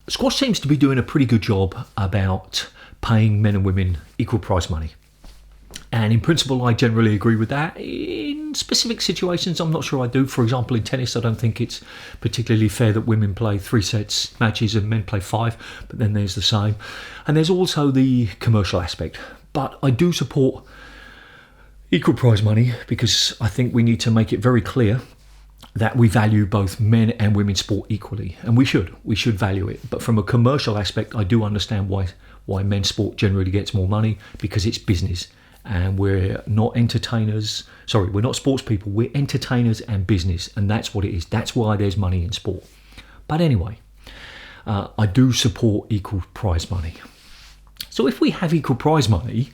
Squash seems to be doing a pretty good job about paying men and women equal prize money. And in principle, I generally agree with that. In specific situations, I'm not sure I do. For example, in tennis, I don't think it's particularly fair that women play 3 sets matches and men play 5, but then there's the same. And there's also the commercial aspect. But I do support equal prize money because I think we need to make it very clear that we value both men and women's sport equally, and we should value it. But from a commercial aspect, I do understand why men's sport generally gets more money, because it's business, and we're not entertainers. Sorry, we're not sports people. We're entertainers and business, and that's what it is. That's why there's money in sport. But anyway, I do support equal prize money. So if we have equal prize money,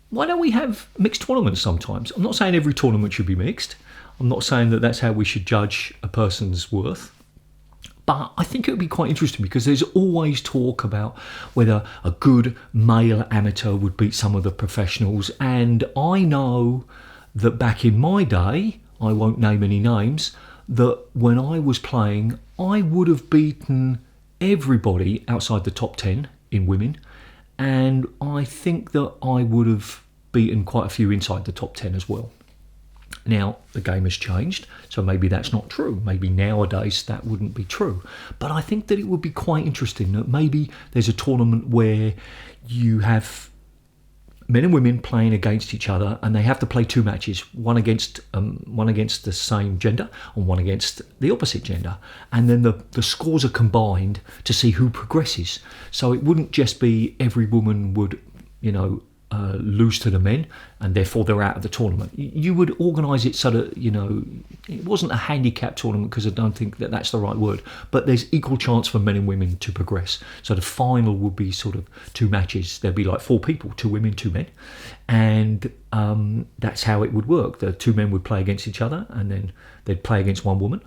why don't we have mixed tournaments sometimes? I'm not saying every tournament should be mixed. I'm not saying that that's how we should judge a person's worth. But I think it would be quite interesting, because there's always talk about whether a good male amateur would beat some of the professionals. And I know that back in my day, I won't name any names, that when I was playing, I would have beaten everybody outside the top 10 in women. And I think that I would have beaten quite a few inside the top 10 as well. Now, the game has changed, so maybe that's not true. Maybe nowadays that wouldn't be true. But I think that it would be quite interesting that maybe there's a tournament where you have men and women playing against each other, and they have to play 2 matches, one against the same gender and one against the opposite gender. And then the scores are combined to see who progresses. So it wouldn't just be every woman would, lose to the men, and therefore they're out of the tournament. You would organise it so that, it wasn't a handicap tournament, because I don't think that that's the right word, but there's equal chance for men and women to progress. So the final would be sort of 2 matches. There'd be like 4 people, 2 women, 2 men. And that's how it would work. The 2 men would play against each other, and then they'd play against 1 woman,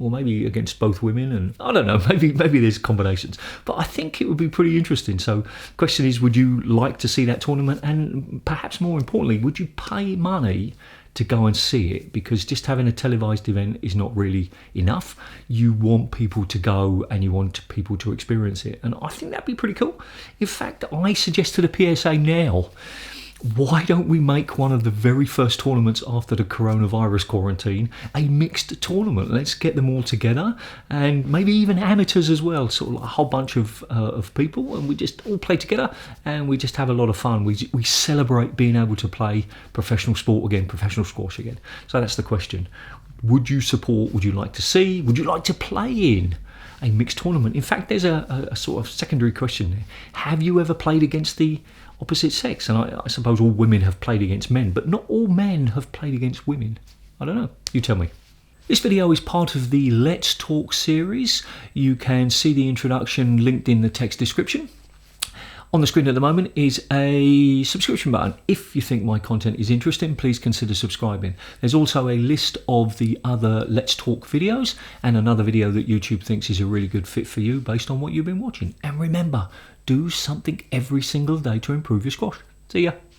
or maybe against both women, and I don't know, maybe there's combinations. But I think it would be pretty interesting. So the question is, would you like to see that tournament? And perhaps more importantly, would you pay money to go and see it? Because just having a televised event is not really enough. You want people to go, and you want people to experience it. And I think that'd be pretty cool. In fact, I suggest to the PSA now, why don't we make one of the very first tournaments after the coronavirus quarantine a mixed tournament? Let's get them all together, and maybe even amateurs as well, sort of like a whole bunch of people, and we just all play together, and we just have a lot of fun. We celebrate being able to play professional sport again, professional squash again. So that's the question. Would you support, would you like to see, would you like to play in a mixed tournament? In fact, there's a sort of secondary question there. Have you ever played against the opposite sex? And I suppose all women have played against men, but not all men have played against women. I don't know. You tell me. This video is part of the Let's Talk series. You can see the introduction linked in the text description. On the screen at the moment is a subscription button. If you think my content is interesting, please consider subscribing. There's also a list of the other Let's Talk videos, and another video that YouTube thinks is a really good fit for you based on what you've been watching. And remember, do something every single day to improve your squash. See ya.